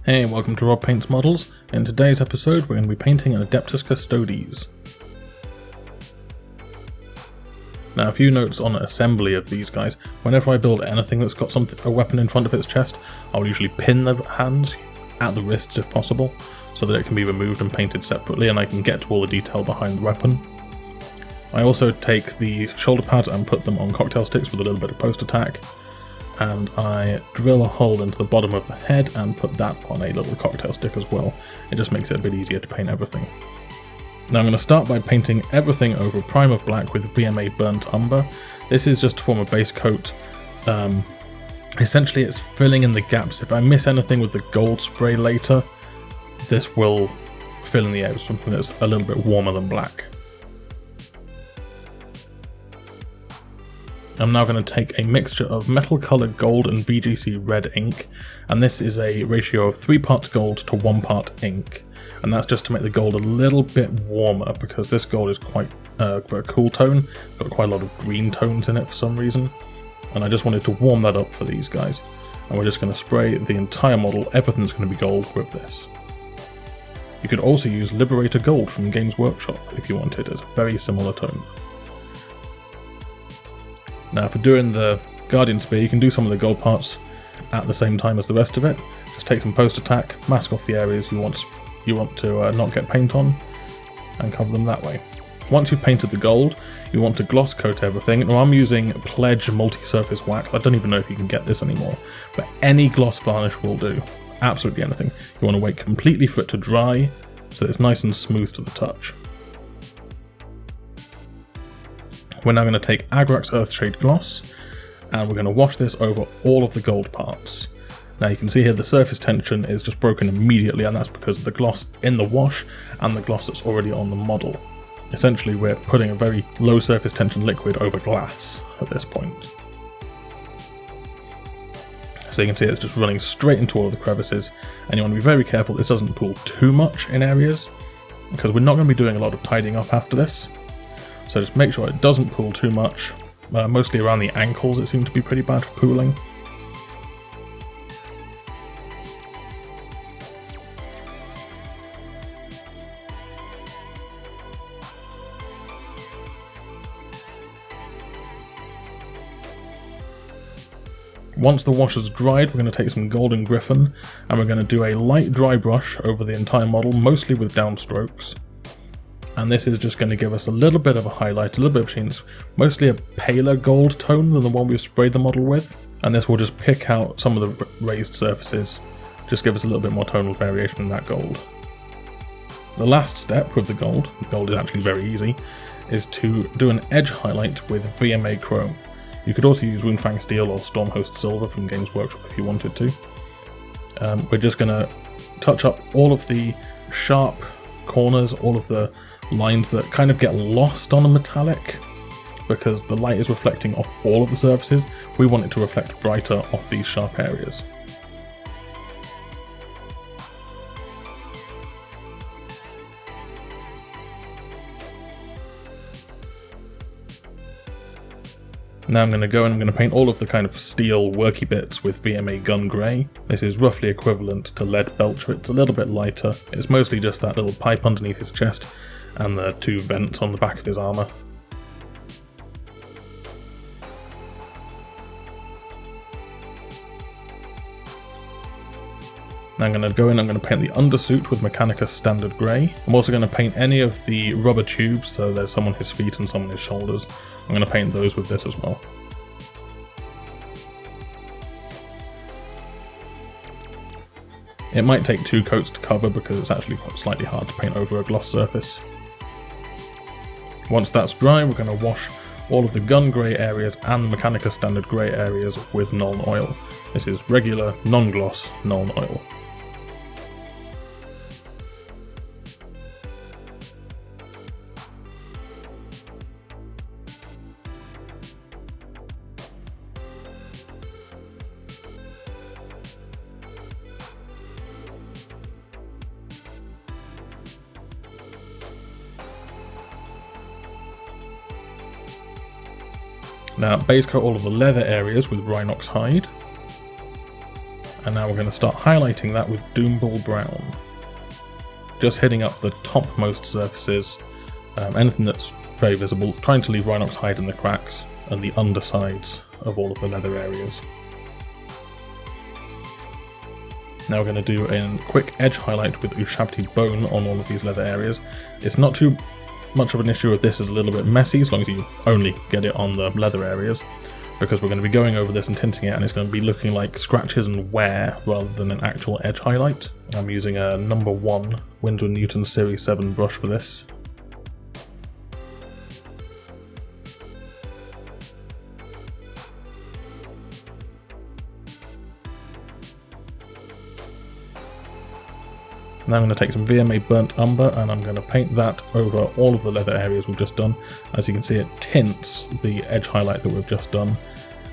Hey, welcome to Rob Paints Models. In today's episode we're going to be painting an Adeptus Custodes. Now a few notes on assembly of these guys. Whenever I build anything that's got a weapon in front of its chest, I'll usually pin the hands at the wrists if possible, so that it can be removed and painted separately and I can get to all the detail behind the weapon. I also take the shoulder pads and put them on cocktail sticks with a little bit of post attack, and I drill a hole into the bottom of the head and put that on a little cocktail stick as well. It just makes it a bit easier to paint everything. Now I'm going to start by painting everything over primer black with VMA Burnt Umber. This is just to form a base coat. Essentially it's filling in the gaps. If I miss anything with the gold spray later, this will fill in the air with something that's a little bit warmer than black. I'm now going to take a mixture of metal coloured gold and VGC red ink, and this is a ratio of 3 parts gold to 1 part ink, and that's just to make the gold a little bit warmer because this gold is quite a cool tone, got quite a lot of green tones in it for some reason, and I just wanted to warm that up for these guys. And we're just going to spray the entire model, everything's going to be gold with this. You could also use Liberator Gold from Games Workshop if you wanted, it's a very similar tone. Now for doing the Guardian Spear, you can do some of the gold parts at the same time as the rest of it. Just take some post attack, mask off the areas you want to not get paint on, and cover them that way. Once you've painted the gold, you want to gloss coat everything. Now I'm using Pledge multi-surface wax. I don't even know if you can get this anymore, but any gloss varnish will do. Absolutely anything. You want to wait completely for it to dry so that it's nice and smooth to the touch. We're now going to take Agrax Earthshade Gloss, and we're going to wash this over all of the gold parts. Now you can see here the surface tension is just broken immediately, and that's because of the gloss in the wash and the gloss that's already on the model. Essentially we're putting a very low surface tension liquid over glass at this point. So you can see it's just running straight into all of the crevices, and you want to be very careful this doesn't pool too much in areas, because we're not going to be doing a lot of tidying up after this. So just make sure it doesn't pool too much, mostly around the ankles it seems to be pretty bad for pooling. Once the wash has dried, we're going to take some Golden Griffon and we're going to do a light dry brush over the entire model, mostly with downstrokes. And this is just going to give us a little bit of a highlight, a little bit of sheen. It's mostly a paler gold tone than the one we've sprayed the model with, and this will just pick out some of the raised surfaces, just give us a little bit more tonal variation in that gold. The last step with the gold is actually very easy, is to do an edge highlight with VMA Chrome. You could also use Woundfang Steel or Stormhost Silver from Games Workshop if you wanted to. We're just going to touch up all of the sharp corners, all of the lines that kind of get lost on a metallic because the light is reflecting off all of the surfaces. We want it to reflect brighter off these sharp areas. Now I'm going to go and I'm going to paint all of the kind of steel worky bits with VMA Gun Grey. This is roughly equivalent to Lead Belcher, it's a little bit lighter. It's mostly just that little pipe underneath his chest and the 2 vents on the back of his armour. Now I'm going to go in, I'm going to paint the undersuit with Mechanicus Standard Grey. I'm also going to paint any of the rubber tubes, so there's some on his feet and some on his shoulders. I'm going to paint those with this as well. It might take 2 coats to cover because it's actually quite slightly hard to paint over a gloss surface. Once that's dry, we're going to wash all of the Gun Grey areas and the Mechanicus Standard Grey areas with Nuln Oil. This is regular, non-gloss Nuln Oil. Now base coat all of the leather areas with Rhinox hide, And now we're going to start highlighting that with DOOMBULL brown. Just hitting up the topmost surfaces, anything that's very visible, trying to leave Rhinox hide in the cracks and the undersides of all of the leather areas. Now we're going to do a quick edge highlight with Ushabti bone on all of these leather areas. It's not too much of an issue if this is a little bit messy, as long as you only get it on the leather areas, because we're going to be going over this and tinting it, and it's going to be looking like scratches and wear rather than an actual edge highlight. I'm using a number 1 Winsor & Newton Series 7 brush for this. Now I'm going to take some VMA Burnt Umber and I'm going to paint that over all of the leather areas we've just done. As you can see, it tints the edge highlight that we've just done,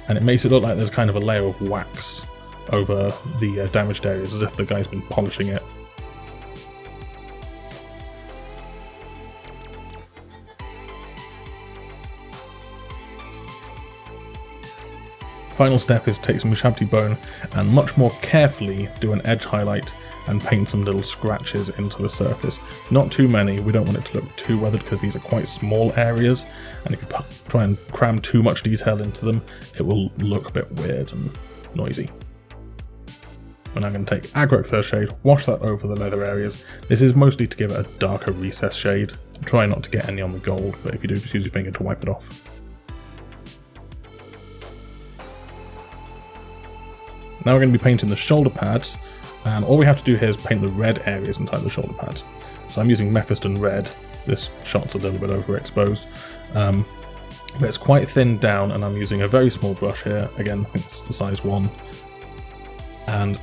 and it makes it look like there's kind of a layer of wax over the damaged areas, as if the guy's been polishing it. Final step is to take some Ushabti bone and much more carefully do an edge highlight and paint some little scratches into the surface. Not too many, we don't want it to look too weathered because these are quite small areas, and if you try and cram too much detail into them, it will look a bit weird and noisy. And I'm going to take Aggro Third Shade, wash that over the leather areas. This is mostly to give it a darker recess shade. Try not to get any on the gold, but if you do, just use your finger to wipe it off. Now we're going to be painting the shoulder pads, and all we have to do here is paint the red areas inside the shoulder pads. So I'm using MEPHISTON red. This shot's a little bit overexposed, but it's quite thinned down, and I'm using a very small brush here. Again, I think it's the size 1. And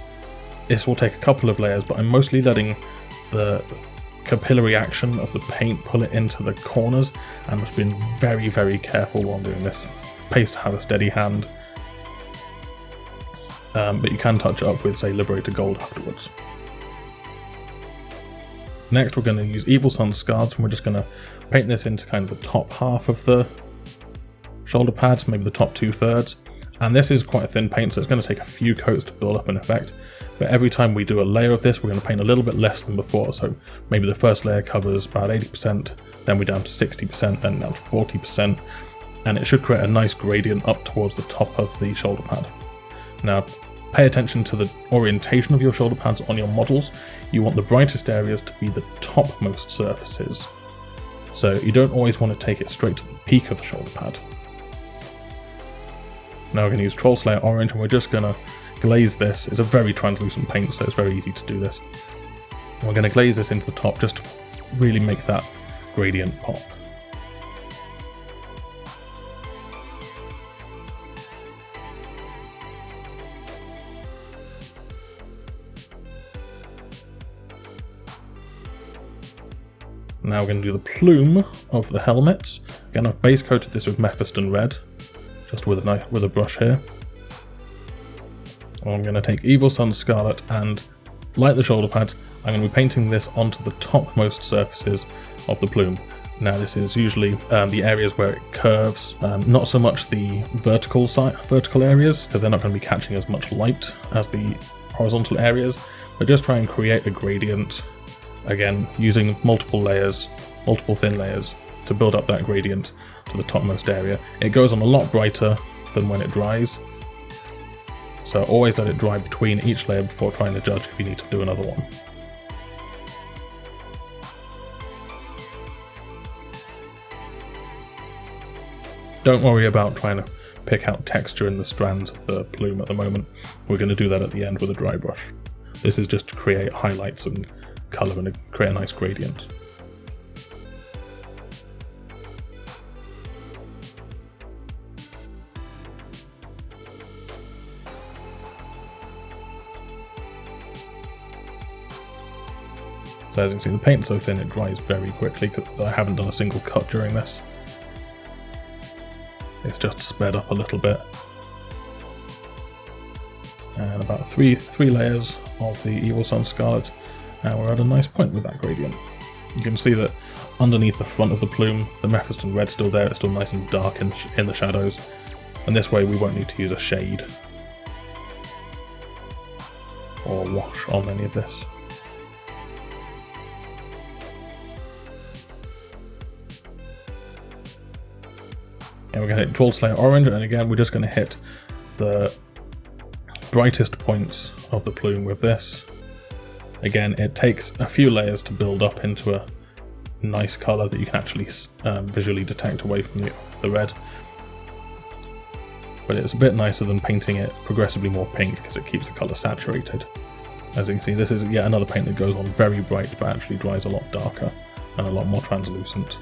this will take a couple of layers, but I'm mostly letting the capillary action of the paint pull it into the corners, and I've been very, very careful while doing this. Pays to have a steady hand. But you can touch it up with, say, Liberator Gold afterwards. Next we're going to use Evil Sunz Scars, and we're just going to paint this into kind of the top half of the shoulder pads, maybe the top 2/3. And this is quite a thin paint, so it's going to take a few coats to build up an effect. But every time we do a layer of this, we're going to paint a little bit less than before. So maybe the first layer covers about 80%, then we're down to 60%, then down to 40%. And it should create a nice gradient up towards the top of the shoulder pad. Now, pay attention to the orientation of your shoulder pads on your models. You want the brightest areas to be the topmost surfaces. So you don't always want to take it straight to the peak of the shoulder pad. Now we're going to use Troll Slayer Orange, and we're just going to glaze this. It's a very translucent paint, so it's very easy to do this. And we're going to glaze this into the top just to really make that gradient pop. Now we're going to do the plume of the helmet. Again, I've base coated this with MEPHISTON red, just with a brush here. I'm going to take Evil Sunz Scarlet, and like the shoulder pads, I'm going to be painting this onto the topmost surfaces of the plume. Now this is usually the areas where it curves, not so much the vertical areas, because they're not going to be catching as much light as the horizontal areas, but just try and create a gradient. Again, using multiple layers, multiple thin layers, to build up that gradient to the topmost area. It goes on a lot brighter than when it dries, so always let it dry between each layer before trying to judge if you need to do another one. Don't worry about trying to pick out texture in the strands of the plume at the moment. We're going to do that at the end with a dry brush. This is just to create highlights and colour and create a nice gradient. So as you can see, the paint's so thin it dries very quickly because I haven't done a single cut during this. It's just sped up a little bit. And about three layers of the Evil Sunz Scarlet. And we're at a nice point with that gradient. You can see that underneath the front of the plume, the MEPHISTON red's still there, it's still nice and dark in the shadows. And this way we won't need to use a shade. or wash on any of this. And we're going to hit Troll Slayer Orange, and again we're just going to hit the brightest points of the plume with this. Again, it takes a few layers to build up into a nice colour that you can actually visually detect away from the red. But it's a bit nicer than painting it progressively more pink because it keeps the colour saturated. As you can see, this is yet another paint that goes on very bright but actually dries a lot darker and a lot more translucent.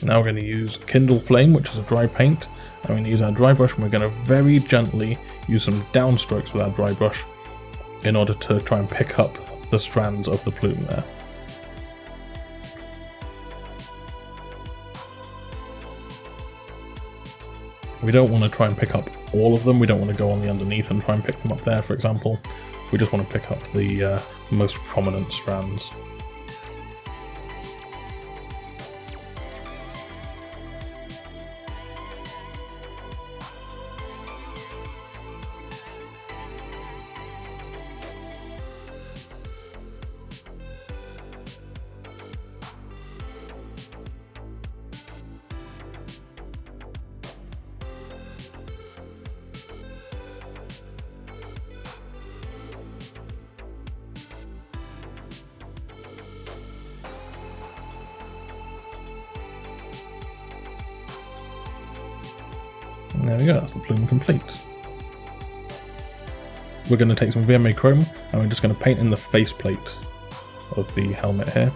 Now we're going to use KINDLEFLAME, which is a dry paint, and we're going to use our dry brush, and we're going to very gently use some downstrokes with our dry brush in order to try and pick up the strands of the plume there. We don't want to try and pick up all of them, we don't want to go on the underneath and try and pick them up there, for example. We just want to pick up the most prominent strands. And there we go, that's the plume complete. We're going to take some VMA chrome and we're just going to paint in the faceplate of the helmet here.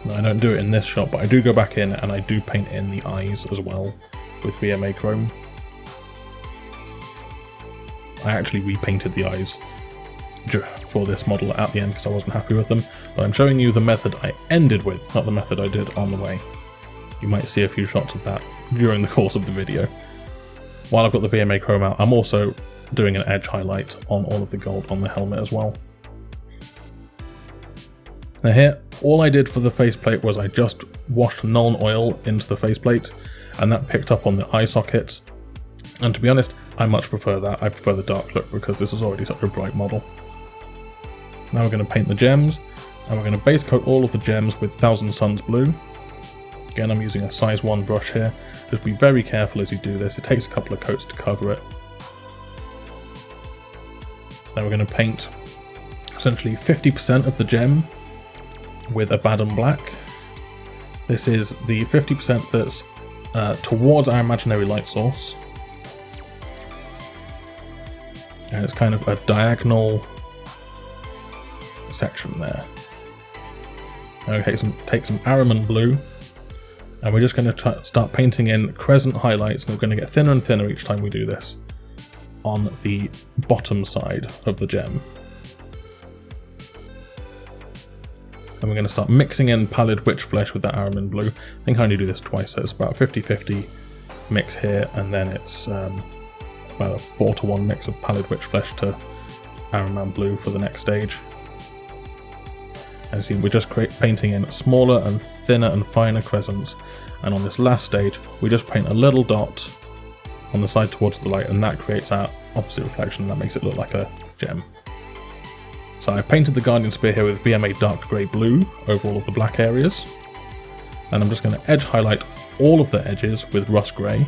Now, I don't do it in this shot, but I do go back in and I do paint in the eyes as well with VMA chrome. I actually repainted the eyes for this model at the end because I wasn't happy with them, but I'm showing you the method I ended with, not the method I did on the way. You might see a few shots of that during the course of the video. While I've got the VMA chrome out, I'm also doing an edge highlight on all of the gold on the helmet as well. Now here, all I did for the faceplate was I just washed Nuln Oil into the faceplate, and that picked up on the eye sockets. And to be honest, I much prefer that. I prefer the dark look because this is already such a bright model. Now we're going to paint the gems, and we're going to base coat all of the gems with Thousand Suns blue. Again, I'm using a size 1 brush here. Just be very careful as you do this. It takes a couple of coats to cover it. Now we're going to paint essentially 50% of the gem with Abaddon black. This is the 50% that's towards our imaginary light source. And it's kind of a diagonal section there. Now we take some AHRIMAN blue, and we're just going to start painting in crescent highlights, and we're going to get thinner and thinner each time we do this on the bottom side of the gem. And we're going to start mixing in Pallid Witch Flesh with that AHRIMAN blue. I think I only do this twice, so it's about 50-50 mix here, and then it's about a 4-to-1 mix of Pallid Witch Flesh to AHRIMAN blue for the next stage. And see, we're just painting in smaller and thinner and finer crescents, and on this last stage we just paint a little dot on the side towards the light, and that creates our opposite reflection, and that makes it look like a gem. So I painted the Guardian Spear here with VMA dark grey blue over all of the black areas, and I'm just going to edge highlight all of the edges with rust grey.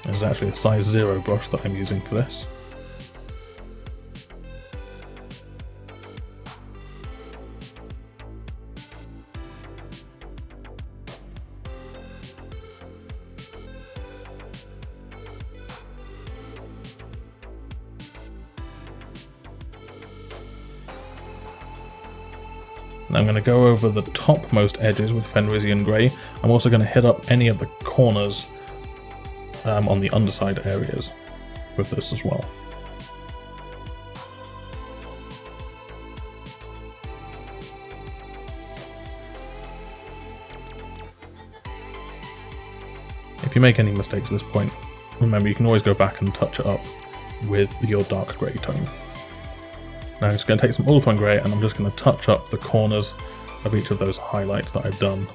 There's actually a size 0 brush that I'm using for this. Now I'm going to go over the topmost edges with Fenrisian Grey. I'm also going to hit up any of the corners on the underside areas with this as well. If you make any mistakes at this point, remember you can always go back and touch it up with your dark grey tone. Now I'm just going to take some ULTHUAN Grey and I'm just going to touch up the corners of each of those highlights that I've done,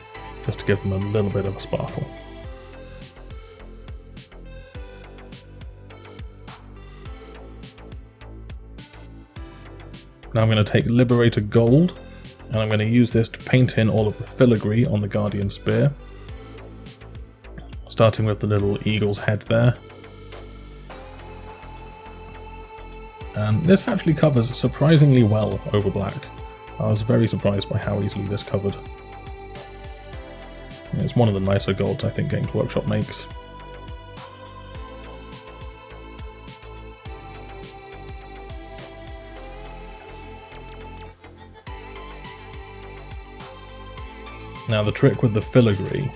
just to give them a little bit of a sparkle. Now I'm going to take Liberator Gold and I'm going to use this to paint in all of the filigree on the Guardian Spear, starting with the little eagle's head there. And this actually covers surprisingly well over black. I was very surprised by how easily this covered. It's one of the nicer golds I think Games Workshop makes. Now the trick with the filigree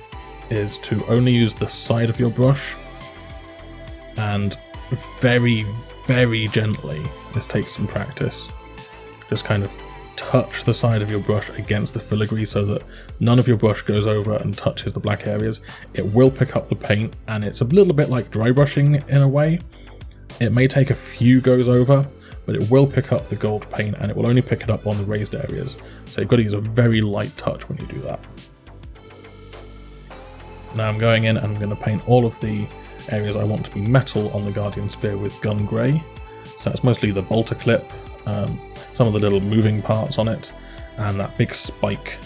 is to only use the side of your brush, and very, very gently, this takes some practice, just kind of touch the side of your brush against the filigree so that none of your brush goes over and touches the black areas. It will pick up the paint, and it's a little bit like dry brushing in a way. It may take a few goes over, but it will pick up the gold paint, and it will only pick it up on the raised areas. So you've got to use a very light touch when you do that. Now I'm going in and I'm going to paint all of the areas I want to be metal on the Guardian Spear with Gun Grey. So that's mostly the bolter clip, some of the little moving parts on it, and that big spike.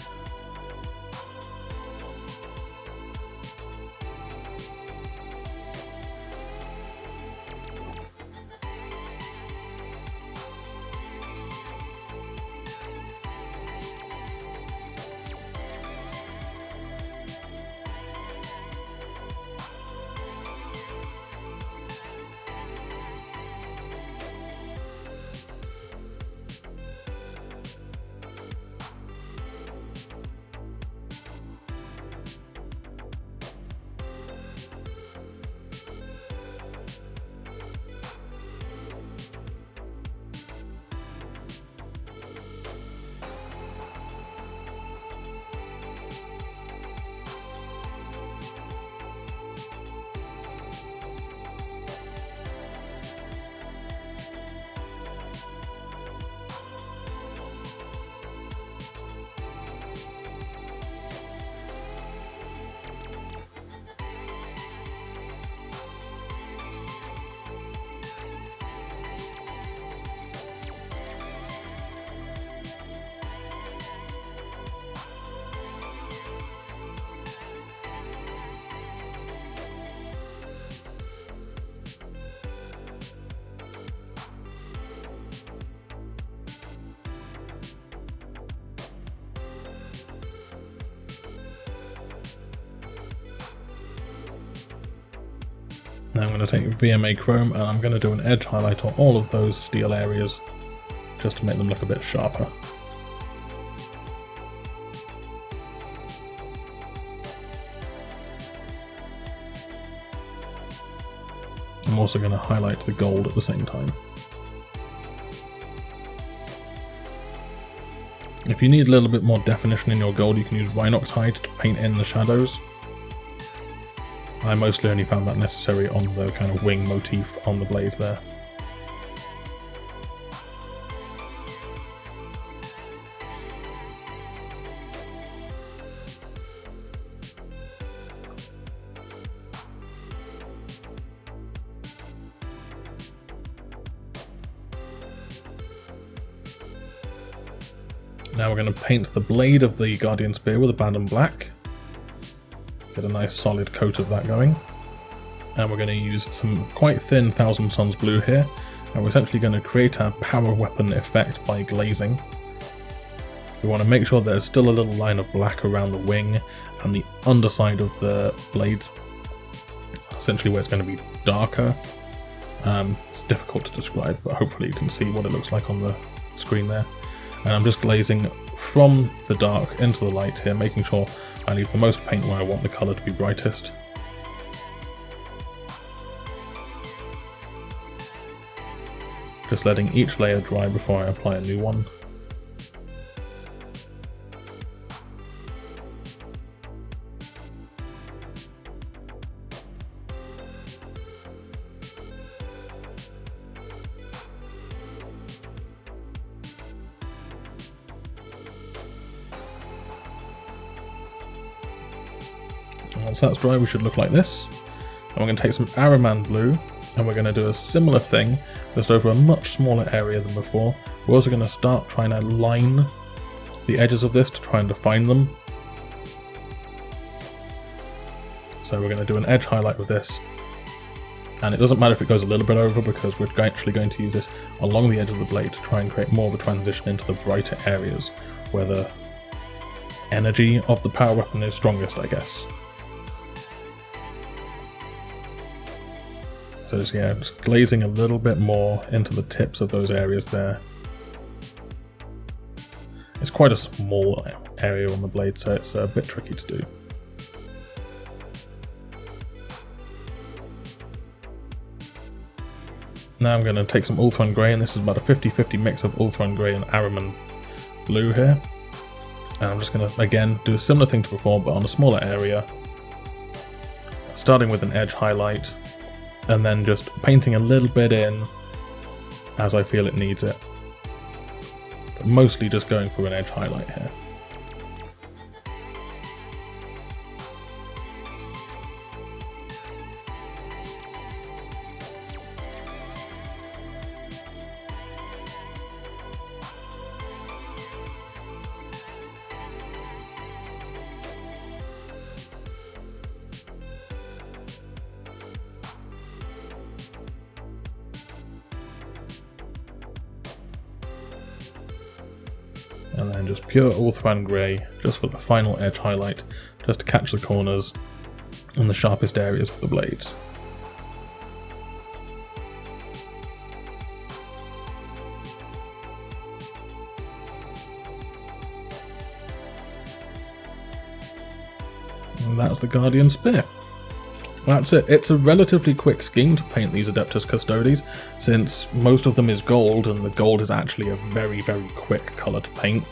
Now I'm going to take VMA Chrome and I'm going to do an edge highlight on all of those steel areas, just to make them look a bit sharper. I'm also going to highlight the gold at the same time. If you need a little bit more definition in your gold, you can use Rhinox hide to paint in the shadows. I mostly only found that necessary on the kind of wing motif on the blade there. Now we're going to paint the blade of the Guardian Spear with Abaddon Black. Get a nice solid coat of that going. And we're going to use some quite thin Thousand Suns blue here. And we're essentially going to create a power weapon effect by glazing. We want to make sure there's still a little line of black around the wing and the underside of the blade. Essentially where it's going to be darker. It's difficult to describe, but hopefully you can see what it looks like on the screen there. And I'm just glazing from the dark into the light here, making sure I leave the most paint where I want the colour to be brightest. Just letting each layer dry before I apply a new one. Once that's dry, we should look like this. And we're going to take some AHRIMAN blue, and we're going to do a similar thing, just over a much smaller area than before. We're also going to start trying to line the edges of this to try and define them. So we're going to do an edge highlight with this. And it doesn't matter if it goes a little bit over, because we're actually going to use this along the edge of the blade to try and create more of a transition into the brighter areas, where the energy of the power weapon is strongest, I guess. So just glazing a little bit more into the tips of those areas there. It's quite a small area on the blade, so it's a bit tricky to do. Now I'm going to take some ULTHUAN grey, and this is about a 50-50 mix of ULTHUAN grey and AHRIMAN blue here. And I'm just going to, again, do a similar thing to before, but on a smaller area. Starting with an edge highlight, and then just painting a little bit in as I feel it needs it. But mostly just going for an edge highlight here. And then just pure ULTHUAN grey, just for the final edge highlight, just to catch the corners and the sharpest areas of the blades. And that's the Guardian Spear. That's it. It's a relatively quick scheme to paint these Adeptus Custodes, since most of them is gold, and the gold is actually a very, very quick colour to paint,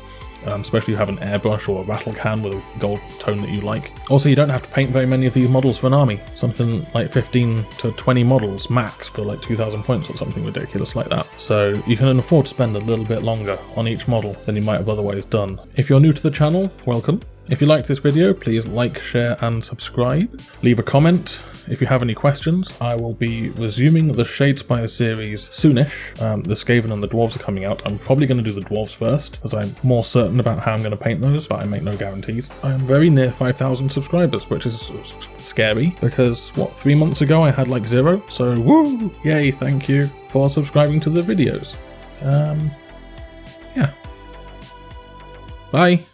especially if you have an airbrush or a rattle can with a gold tone that you like. Also, you don't have to paint very many of these models for an army, something like 15 to 20 models max for like 2,000 points or something ridiculous like that. So you can afford to spend a little bit longer on each model than you might have otherwise done. If you're new to the channel, welcome. If you liked this video, please like, share and subscribe. Leave a comment if you have any questions. I will be resuming the Shadespire series soonish. The Skaven and the Dwarves are coming out. I'm probably going to do the Dwarves first, as I'm more certain about how I'm going to paint those, but I make no guarantees. I am very near 5,000 subscribers, which is scary, because, 3 months ago I had like 0, so woo! Yay, thank you for subscribing to the videos. Yeah. Bye!